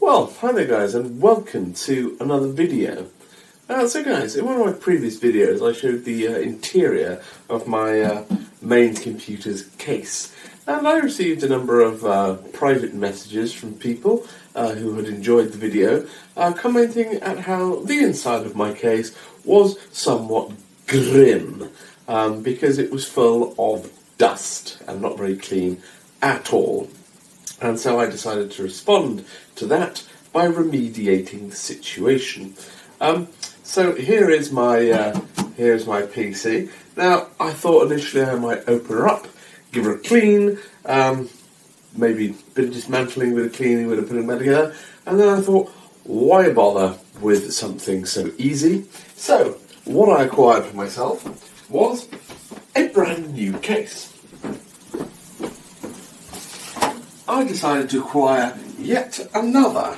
Well, hi there guys, and welcome to another video. So guys, in one of my previous videos I showed the interior of my main computer's case, and I received a number of private messages from people who had enjoyed the video, commenting at how the inside of my case was somewhat grim, because it was full of dust and not very clean at all. And so I decided to respond to that by remediating the situation. So here's my PC. Now I thought initially I might open her up, give her a clean, maybe a bit of dismantling, a bit of cleaning, a bit of putting back together, and then I thought, why bother with something so easy? So what I acquired for myself was a brand new case. I decided to acquire yet another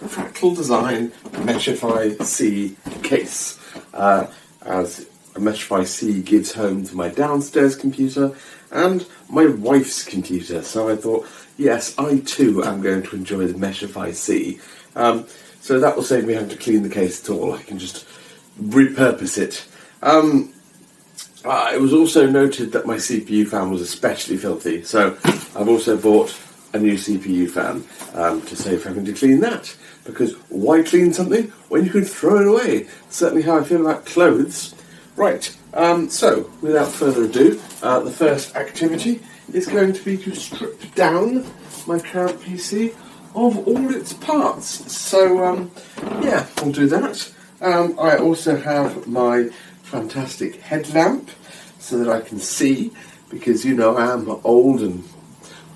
Fractal Design Meshify C case, as a Meshify C gives home to my downstairs computer and my wife's computer, so I thought, yes, I too am going to enjoy the Meshify C. So that will save me having to clean the case at all. I can just repurpose it. It was also noted that my CPU fan was especially filthy, so I've also bought a new CPU fan to save having to clean that, because why clean something when you can throw it away? Certainly how I feel about clothes. Right, so without further ado, the first activity is going to be to strip down my current PC of all its parts. So yeah, we'll do that. I also have my fantastic headlamp so that I can see, because you know I am old and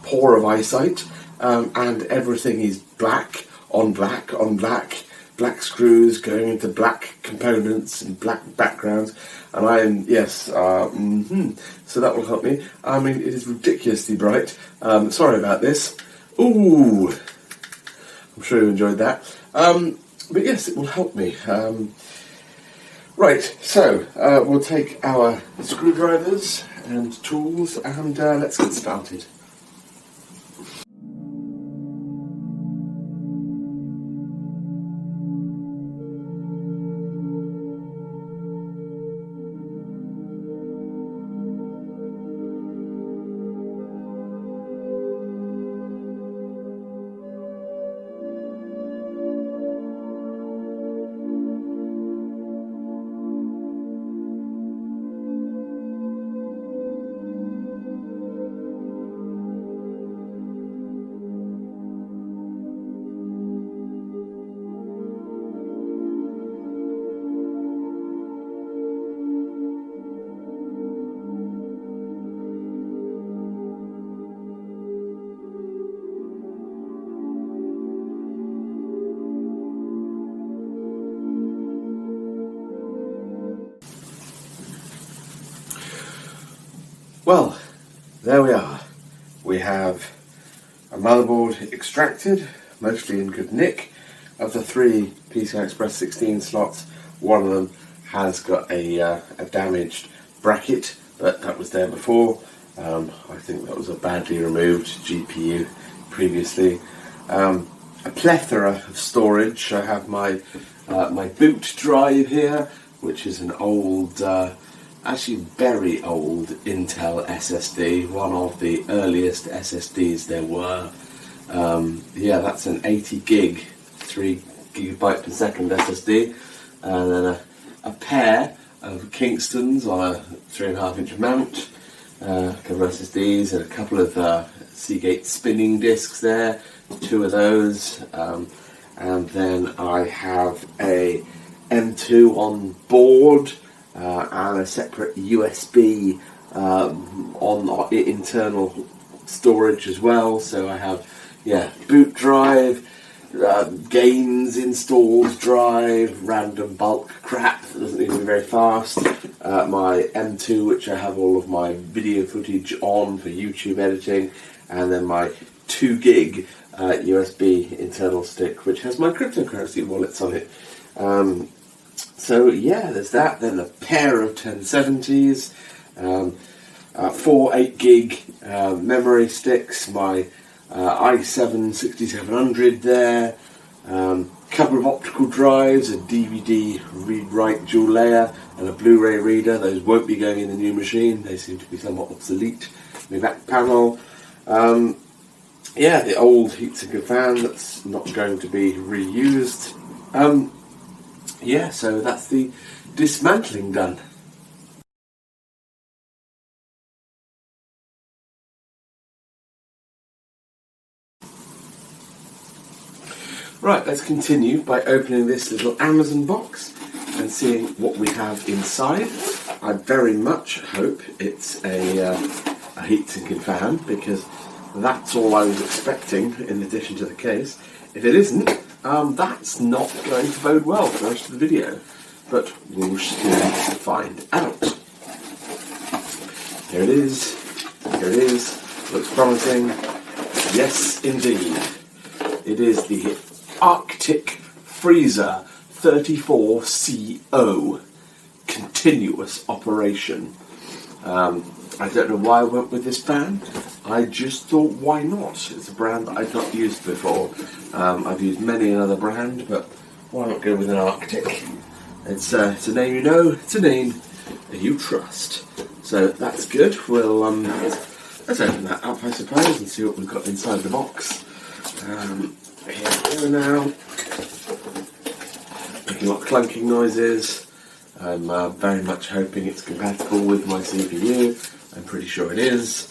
poor of eyesight, and everything is black on black on black, black screws going into black components and black backgrounds, and I am, yes, so that will help me. I mean, it is ridiculously bright. Sorry about this. Ooh, I'm sure you enjoyed that. But yes, it will help me. Right, so we'll take our screwdrivers and tools and let's get started. Well, there we are. We have a motherboard extracted, mostly in good nick. Of the 3 PCI Express 16 slots, one of them has got a damaged bracket, but that was there before. I think that was a badly removed GPU previously. A plethora of storage. I have my boot drive here, which is an old, actually very old Intel SSD, one of the earliest SSDs there were. Yeah, that's an 80 gig, 3 gigabyte per second SSD, and then a pair of Kingstons on a 3.5 inch mount, a couple of SSDs and a couple of Seagate spinning disks there, 2 of those, and then I have a M2 on board, and a separate USB on internal storage as well. So I have, yeah, boot drive, games installed drive, random bulk crap that doesn't need to be very fast, my M2 which I have all of my video footage on for YouTube editing, and then my 2 gig USB internal stick which has my cryptocurrency wallets on it. So yeah, there's that. Then a pair of 1070s, 4 8 gig memory sticks, my i7 6700 there, Couple of optical drives, a DVD read-write dual layer, and a Blu-ray reader. Those won't be going in the new machine. They seem to be somewhat obsolete. The back panel. Yeah, the old heatsink fan that's not going to be reused. Yeah, so that's the dismantling done. Right, let's continue by opening this little Amazon box and seeing what we have inside. I very much hope it's a heat-sinking fan, because that's all I was expecting in addition to the case. If it isn't, that's not going to bode well for the rest of the video, but we'll soon find out. Here it is, looks promising. Yes, indeed. It is the Arctic Freezer 34CO continuous operation. I don't know why I went with this fan. I just thought, why not? It's a brand that I've not used before. I've used many another brand, but why not go with an Arctic? It's a name you know, it's a name that you trust. So that's good. We'll let's open that up, I suppose, and see what we've got inside the box. Here we go now. Making a lot of clunking noises. I'm very much hoping it's compatible with my CPU. I'm pretty sure it is.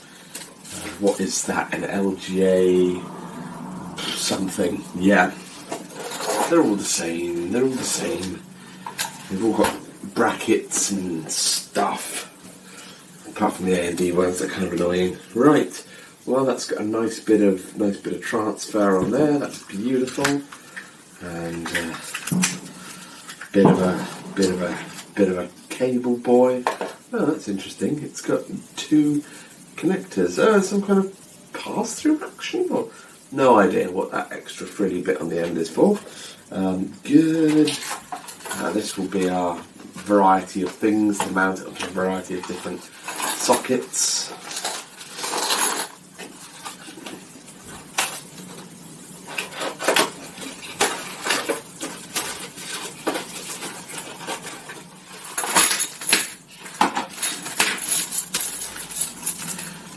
What is that? An LGA something? Yeah. They're all the same. They're all the same. They've all got brackets and stuff. Apart from the A&D ones, they're kind of annoying. Right. Well, that's got a nice bit of transfer on there. That's beautiful, and bit of a cable boy. Oh, that's interesting. It's got two connectors. Oh, some kind of pass-through action, or no idea what that extra frilly bit on the end is for. Good. This will be our variety of things to mount it onto a variety of different sockets.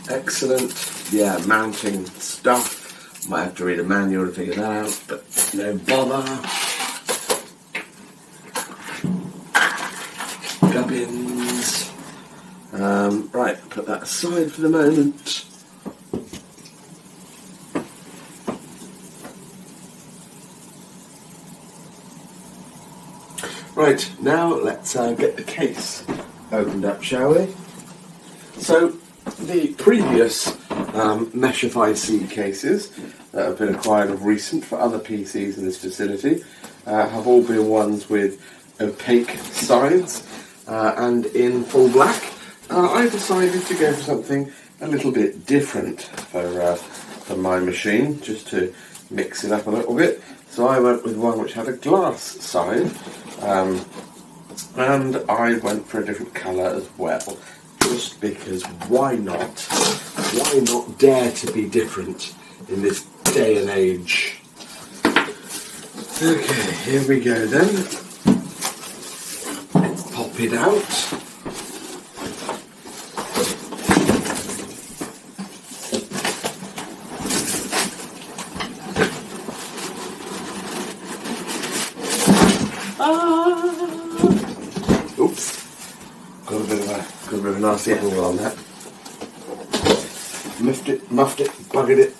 Excellent. Yeah, mounting stuff. Might have to read a manual to figure that out, but no bother. Gubbins. Right, put that aside for the moment. Right, now let's get the case opened up, shall we? So, the previous Meshify C cases that have been acquired of recent for other PCs in this facility have all been ones with opaque sides and in full black. I decided to go for something a little bit different for my machine, just to mix it up a little bit. So I went with one which had a glass side, and I went for a different colour as well. Just because, why not? Why not dare to be different in this day and age? Okay, here we go then. Let's pop it out. Oops. Got a bit of a nasty angle on that. Muffed it, buggered it.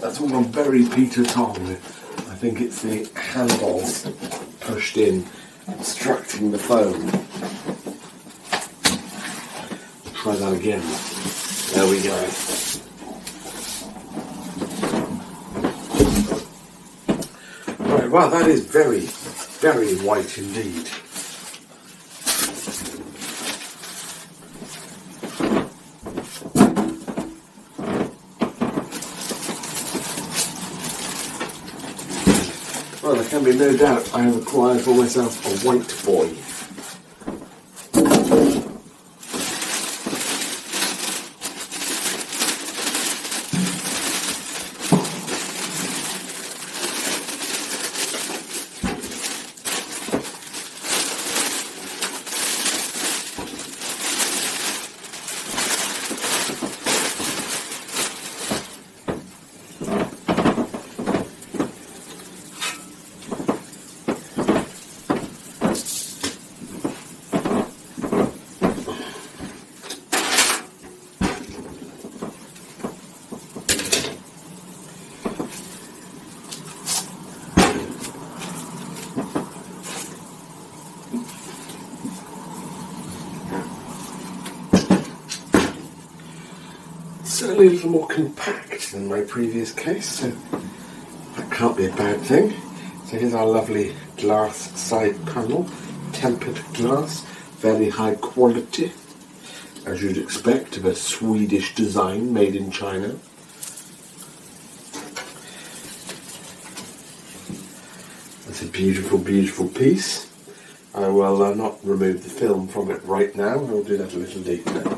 That's all gone very Peter Tong. I think it's the handles pushed in, obstructing the phone. Try that again. There we go. Right, wow, that is very, very white indeed. Well, there can be no doubt I have acquired for myself a white boy. certainly a little more compact than my previous case, so that can't be a bad thing. So here's our lovely glass side panel, tempered glass, very high quality, as you'd expect of a Swedish design made in China. That's a beautiful, beautiful piece. I will not remove the film from it right now, I'll do that a little later.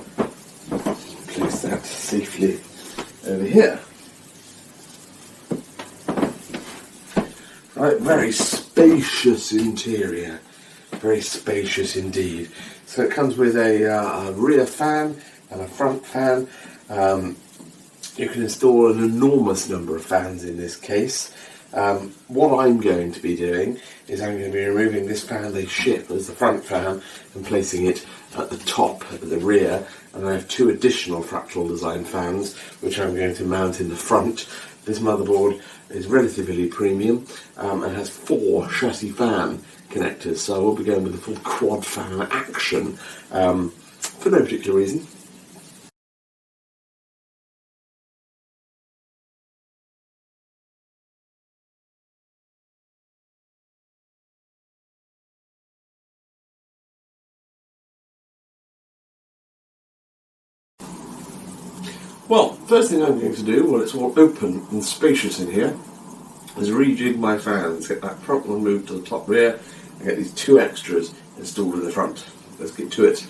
Place that safely over here. Right, very spacious interior, very spacious indeed. So it comes with a rear fan and a front fan. You can install an enormous number of fans in this case. What I'm going to be doing is I'm going to be removing this fan they ship as the front fan and placing it at the top, at the rear, and I have two additional Fractal Design fans which I'm going to mount in the front. This motherboard is relatively premium and has 4 chassis fan connectors, so I will be going with the full quad fan action for no particular reason. Well, first thing I'm going to do, while it's all open and spacious in here, is rejig my fans, get that front one moved to the top rear, and get these 2 extras installed in the front. Let's get to it.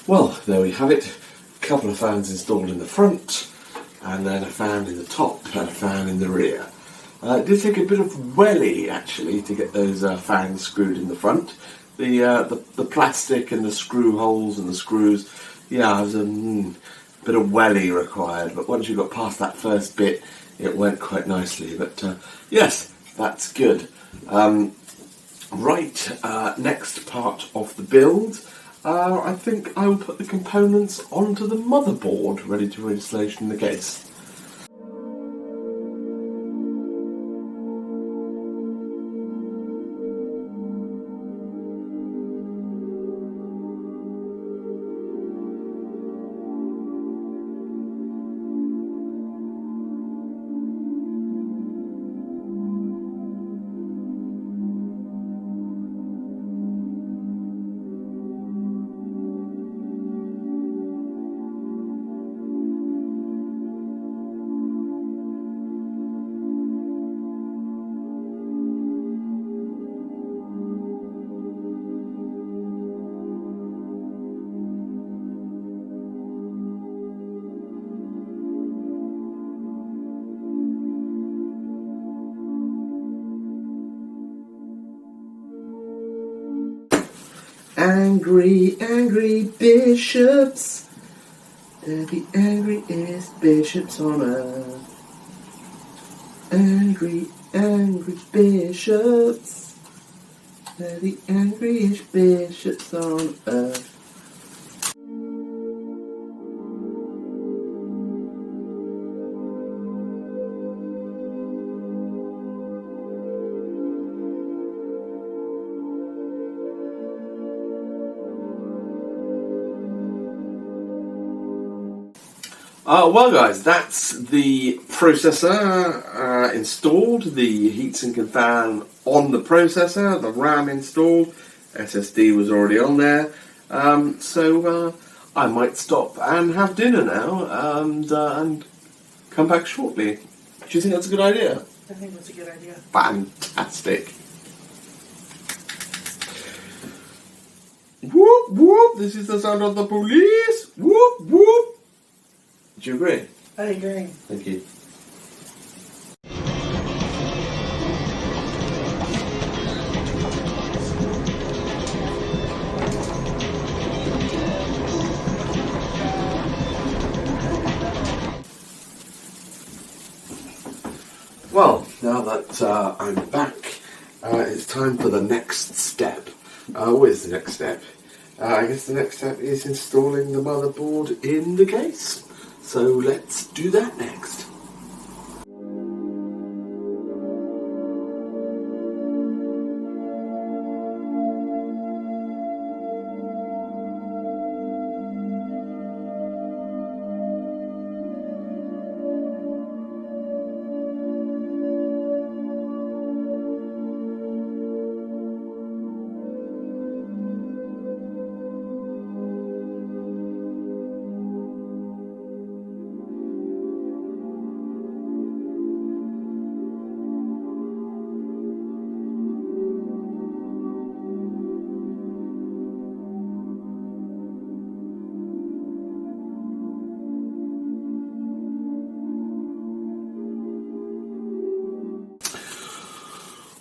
Well, there we have it. A couple of fans installed in the front, and then a fan in the top and a fan in the rear. It did take a bit of welly actually to get those fans screwed in the front. The plastic and the screw holes and the screws, yeah, there's a bit of welly required, but once you got past that first bit, it went quite nicely. But yes, that's good. Next part of the build. I think I will put the components onto the motherboard ready for installation in the case. Angry, angry bishops. They're the angriest bishops on earth. Angry, angry bishops. They're the angriest bishops on earth. Well guys, that's the processor installed, the heatsink and fan on the processor, the RAM installed, SSD was already on there, so I might stop and have dinner now and come back shortly. Do you think that's a good idea? I think that's a good idea. Fantastic. Whoop whoop, this is the sound of the police. Whoop whoop. Do you agree? I agree. Thank you. now that I'm back, it's time for the next step. What is the next step? I guess the next step is installing the motherboard in the case. So let's do that next.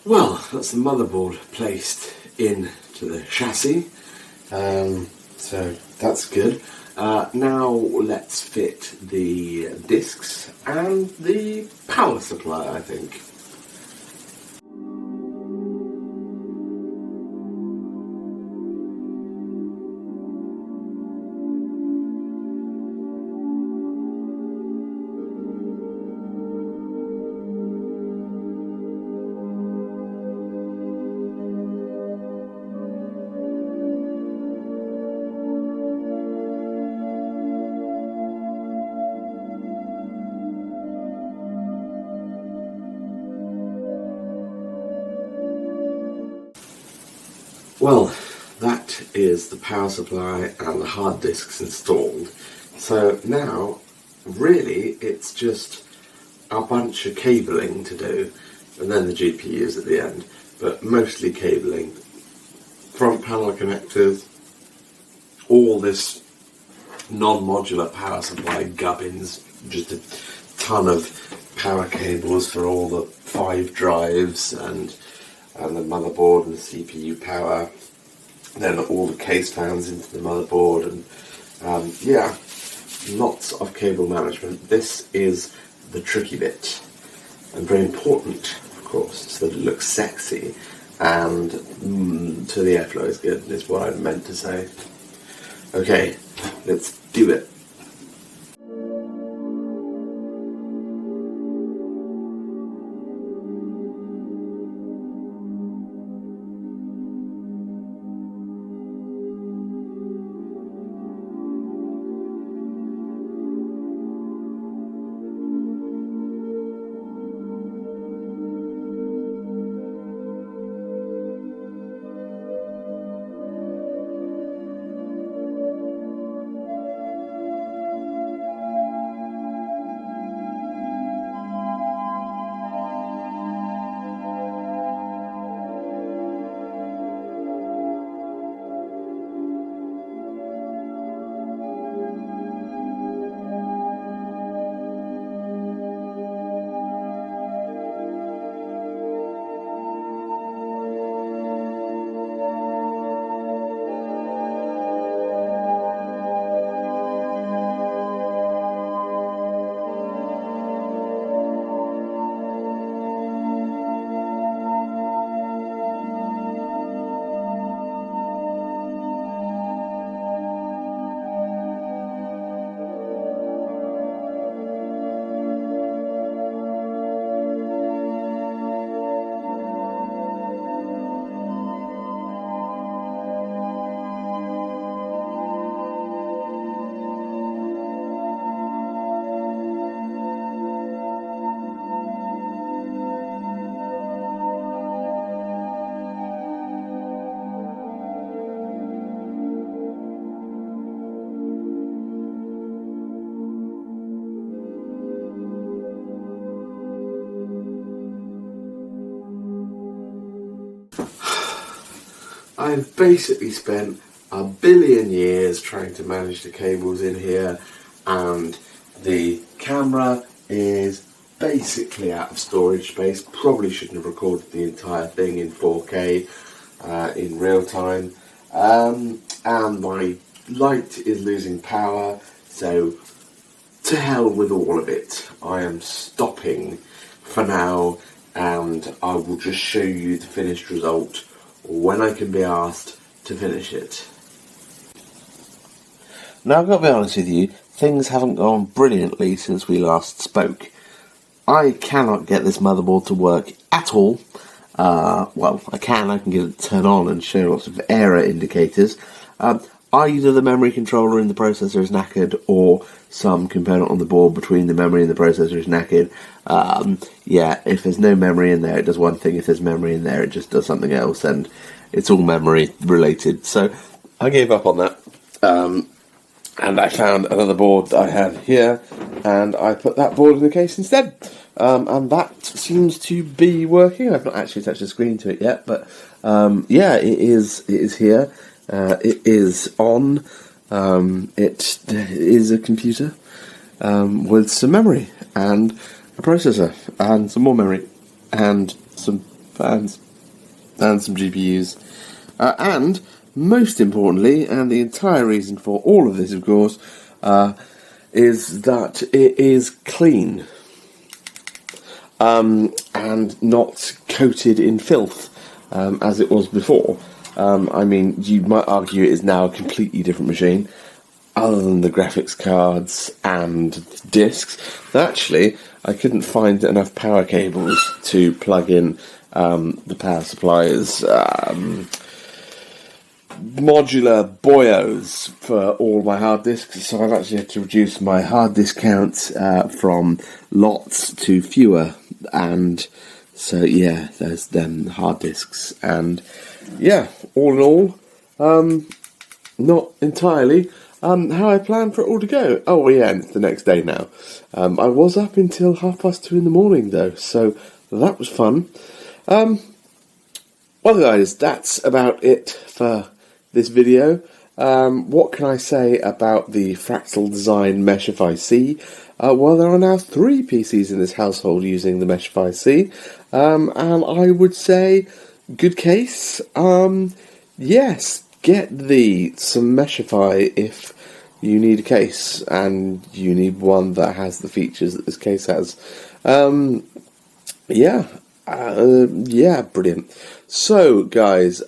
Well, that's the motherboard placed into the chassis, so that's good. Now let's fit the discs and the power supply, I think. Well, that is the power supply and the hard disks installed. So now, really, it's just a bunch of cabling to do, and then the GPUs at the end, but mostly cabling. Front panel connectors, all this non-modular power supply gubbins, just a ton of power cables for all the 5 drives and the motherboard and the CPU power, then all the case fans into the motherboard, and yeah, lots of cable management. This is the tricky bit, and very important, of course, so that it looks sexy, and so the airflow is good, is what I meant to say. Okay, let's do it. I've basically spent a billion years trying to manage the cables in here, and the camera is basically out of storage space. Probably shouldn't have recorded the entire thing in 4K in real time, and my light is losing power, so to hell with all of it. I am stopping for now and I will just show you the finished result when I can be asked to finish it. Now I've got to be honest with you, things haven't gone brilliantly since we last spoke. I cannot get this motherboard to work at all. Well, I can get it to turn on and show lots of error indicators. Either the memory controller in the processor is knackered, or some component on the board between the memory and the processor is knackered. Yeah, if there's no memory in there, it does one thing. If there's memory in there, it just does something else, and it's all memory related. So I gave up on that. And I found another board that I had here, and I put that board in the case instead. And that seems to be working. I've not actually touched the screen to it yet, but yeah, it is here. It is on. It is a computer with some memory and a processor and some more memory and some fans and some GPUs. And most importantly, and the entire reason for all of this, of course, is that it is clean and not coated in filth as it was before. I mean, you might argue it is now a completely different machine, other than the graphics cards and discs. Actually, I couldn't find enough power cables to plug in the power supplies. Modular boyos for all my hard disks, so I've actually had to reduce my hard disk count from lots to fewer, and so yeah, there's them hard disks, and yeah, all in all, not entirely how I planned for it all to go. Oh yeah, and it's the next day now. I was up until 2:30 in the morning though, so that was fun. Well guys, that's about it for this video. What can I say about the Fractal Design Meshify C? Well, there are now 3 PCs in this household using the Meshify C, and I would say good case. Yes, get some Meshify if you need a case and you need one that has the features that this case has. Yeah, brilliant. So, guys,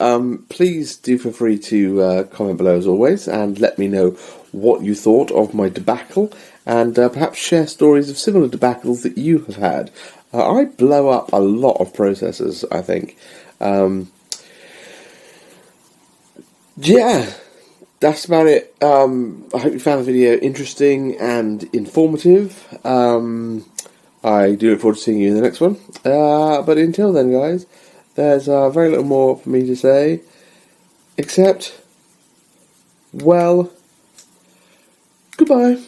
please do feel free to comment below as always, and let me know what you thought of my debacle, and perhaps share stories of similar debacles that you have had. I blow up a lot of processors, I think. Yeah, that's about it. I hope you found the video interesting and informative. I do look forward to seeing you in the next one. But until then, guys, there's very little more for me to say, except, well, goodbye.